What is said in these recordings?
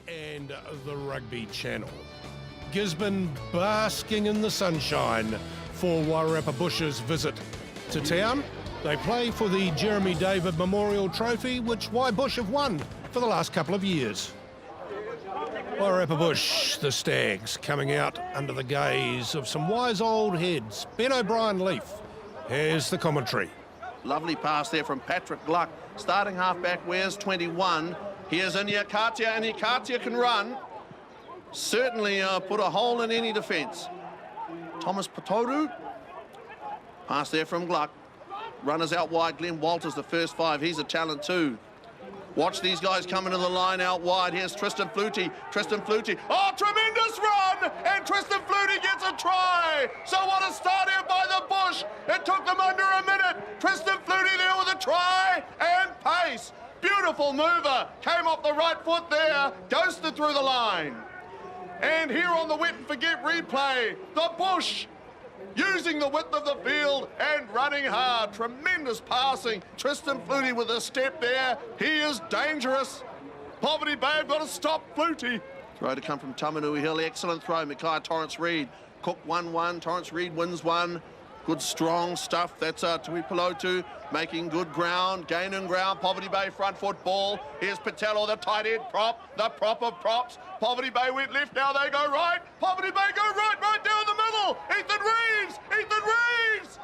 And the Rugby Channel. Gisborne basking in the sunshine for Wairarapa Bush's visit to town. They play for the Jeremy David Memorial Trophy, which Bush have won for the last couple of years. Wairarapa Bush, the Stags, coming out under the gaze of some wise old heads. Ben O'Brien-Leaf, here's the commentary. Lovely pass there from Patrick Gluck. Starting halfback, Wares 21. Here's Inyakatia, and Inyakatia can run. Certainly put a hole in any defence. Thomas Petelo. Pass there from Gluck. Runners out wide. Glenn Walters, the first five. He's a talent too. Watch these guys coming to the line out wide. Here's Tristan Flutey. Tristan Flutey. Oh, tremendous run! And Tristan Flutey gets a try. So what a start here by the Bush. It took them under a minute. Tristan Flutey there with a try and pace. Beautiful mover. Came off the right foot there. Ghosted through the line. And here on the wet and forget replay, the Bush using the width of the field and running hard. Tremendous passing. Tristan Flutey with a step there. He is dangerous. Poverty Bay have got to stop Flutey. Throw to come from Tamanui Hill. Excellent throw. Mackay Torrance Reed. Cook 1-1. Torrance Reed wins one. Good strong stuff. That's Tui Pelotu making good ground, gaining ground. Poverty Bay front foot ball. Here's Petelo, the tight end prop, the prop of props. Poverty Bay went left, now they go right. Poverty Bay go right down the middle. Ethine Reeves, Ethine Reeves.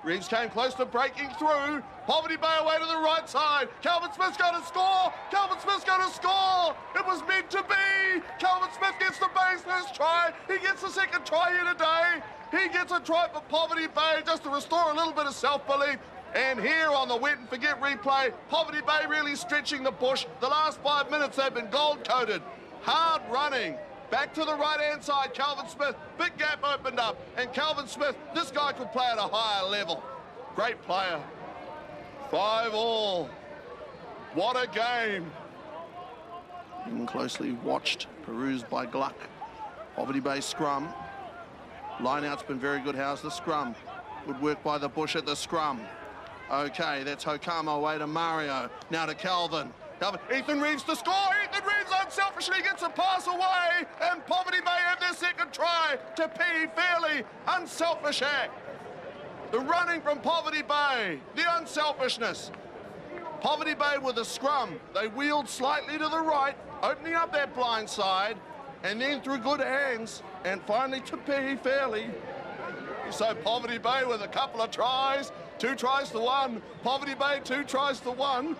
Reeves came close to breaking through. Poverty Bay away to the right side. Kelvin Smith's going to score. Kelvin Smith's going to score. It was meant to be. Kelvin Smith gets the Bay's first try. He gets the second try here today. He gets a try for Poverty Bay just to restore a little bit of self-belief. And here on the wet and forget replay, Poverty Bay really stretching the Bush. The last 5 minutes they've been gold-coated. Hard running. Back to the right-hand side, Kelvin Smith. Big gap opened up. And Kelvin Smith, this guy could play at a higher level. Great player. 5-all. What a game. Being closely watched, perused by Gluck. Poverty Bay scrum. Line-out's been very good. How's the scrum? Good work by the Bush at the scrum. Okay, that's Hokama away to Mario. Now to Kelvin. Ethine Reeves to score. Ethine Reeves unselfishly gets a pass away. And Poverty Bay have their second try to Peehi. Fairlie. Unselfish act. The running from Poverty Bay. The unselfishness. Poverty Bay with a scrum. They wheeled slightly to the right, opening up that blind side. And then through good hands. And finally to Peehi Fairlie. So Poverty Bay with a couple of tries. 2 tries to 1. Poverty Bay 2 tries to 1.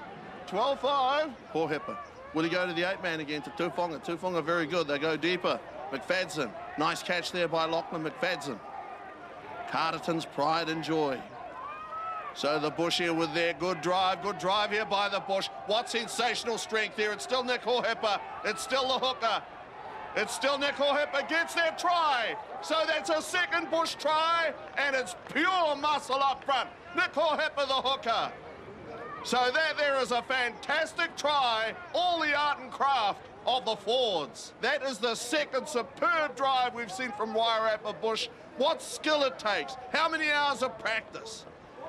12-5. Hohepa. Will he go to the 8-man again to Tufonga? Tufonga very good. They go deeper. McFadden. Nice catch there by Lachlan McFadden. Carterton's pride and joy. So the Bush here with their good drive here by the Bush. What sensational strength here. It's still Nick Hohepa. It's still the hooker. It's still Nick Hohepa gets their try. So that's a second Bush try, and it's pure muscle up front. Nick Hohepa, the hooker. So there is a fantastic try, all the art and craft of the forwards. That is the second superb drive we've seen from Wairarapa Bush. What skill it takes, how many hours of practice.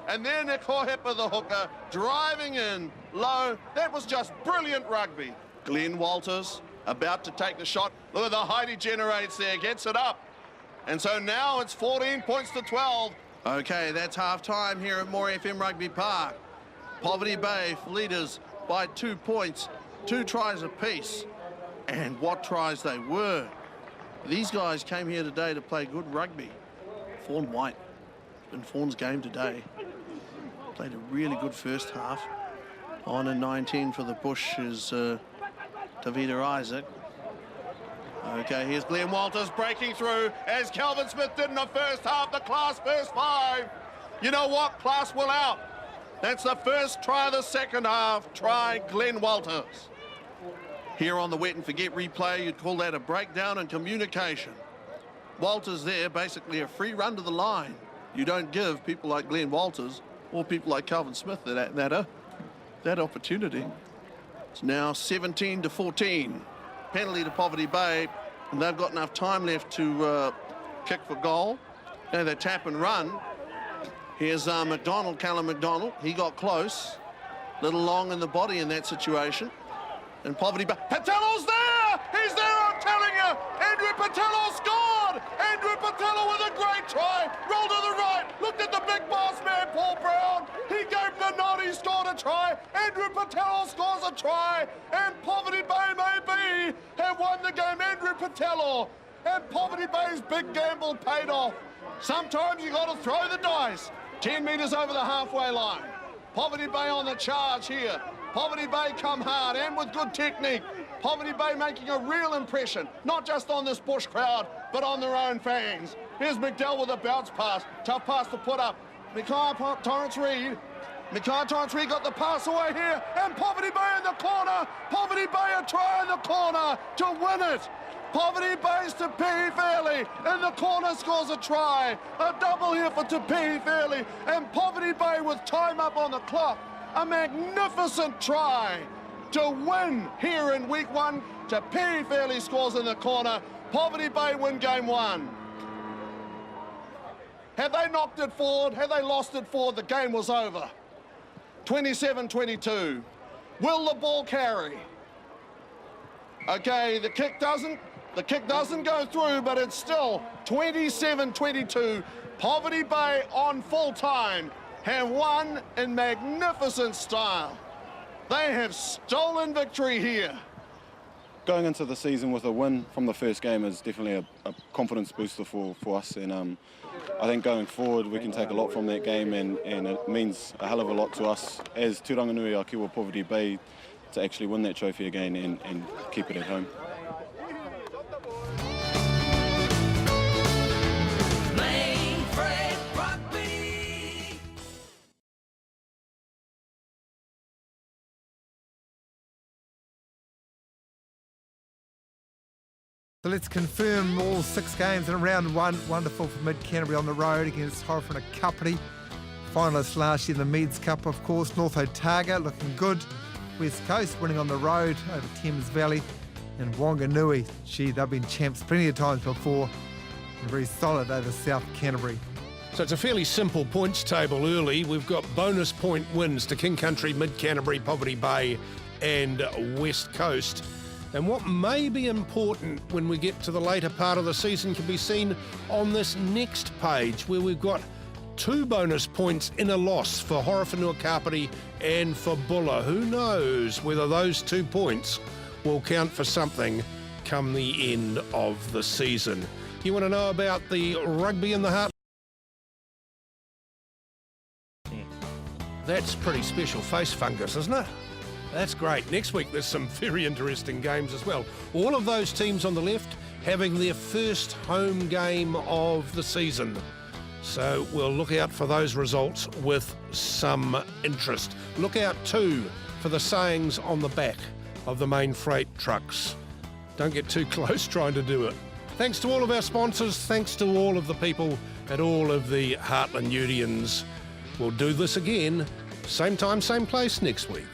And then Nick Hohepa, the hooker, driving in low. That was just brilliant rugby. Glenn Walters about to take the shot. Look at the height he generates there, gets it up. And so now it's 14 points to 12. Okay, that's half-time here at More FM Rugby Park. Poverty Bay leaders by 2 points, 2 tries apiece. And what tries they were. These guys came here today to play good rugby. Fawn White, in Fawn's game today. Played a really good first half. On in 19 for the Bush is Tavita Isaac. Okay, here's Glenn Walters breaking through as Kelvin Smith did in the first half, the class first 5. You know what? Class will out. That's the first try of the second half. Try Glenn Walters. Here on the wet and forget replay, you'd call that a breakdown in communication. Walters there, basically a free run to the line. You don't give people like Glenn Walters or people like Kelvin Smith that opportunity. It's now 17-14. Penalty to Poverty Bay, and they've got enough time left to kick for goal. Now they tap and run. Here's McDonald, Callum McDonald. He got close. Little long in the body in that situation. And Poverty Bay. Petelo's there! He's there, I'm telling you! Andrew Petelo scored! Andrew Petelo with a great try! Rolled to the right, looked at the big boss man, Paul Brown. He gave the nod, he scored a try. Andrew Petelo scores a try. And Poverty Bay maybe have won the game. Andrew Petelo. And Poverty Bay's big gamble paid off. Sometimes you got to throw the dice. 10 metres over the halfway line. Poverty Bay on the charge here. Poverty Bay come hard and with good technique. Poverty Bay making a real impression, not just on this bush crowd, but on their own fans. Here's McDowell with a bounce pass. Tough pass to put up. Mackay Torrance-Reid. Mackay Torrance-Reid got the pass away here. And Poverty Bay in the corner. Poverty Bay a try in the corner to win it. Poverty Bay's to Peehi Fairlie in the corner scores a try. A double here for Peehi Fairlie. And Poverty Bay with time up on the clock. A magnificent try to win here in week 1. Peehi Fairlie scores in the corner. Poverty Bay win game 1. Had they knocked it forward, had they lost it forward, the game was over. 27-22. Will the ball carry? Okay, the kick doesn't go through, but it's still 27-22. Poverty Bay on full time have won in magnificent style. They have stolen victory here. Going into the season with a win from the first game is definitely a confidence booster for us, and I think going forward we can take a lot from that game, and it means a hell of a lot to us as Turanganui-a-Kiwa Poverty Bay to actually win that trophy again and keep it at home. So let's confirm all 6 games in round 1. Wonderful for Mid-Canterbury on the road against Hohepa and Kapiti. Finalists last year in the Meads Cup, of course. North Otago looking good. West Coast winning on the road over Thames Valley. And Wanganui, gee, they've been champs plenty of times before. And very solid over South Canterbury. So it's a fairly simple points table early. We've got bonus point wins to King Country, Mid-Canterbury, Poverty Bay and West Coast. And what may be important when we get to the later part of the season can be seen on this next page, where we've got 2 bonus points in a loss for Horowhenua-Kapiti and for Buller. Who knows whether those 2 points will count for something come the end of the season. You want to know about the rugby in the heart? That's pretty special face fungus, isn't it? That's great. Next week there's some very interesting games as well. All of those teams on the left having their first home game of the season. So we'll look out for those results with some interest. Look out too for the sayings on the back of the main freight trucks. Don't get too close trying to do it. Thanks to all of our sponsors. Thanks to all of the people at all of the Heartland Unions. We'll do this again, same time, same place next week.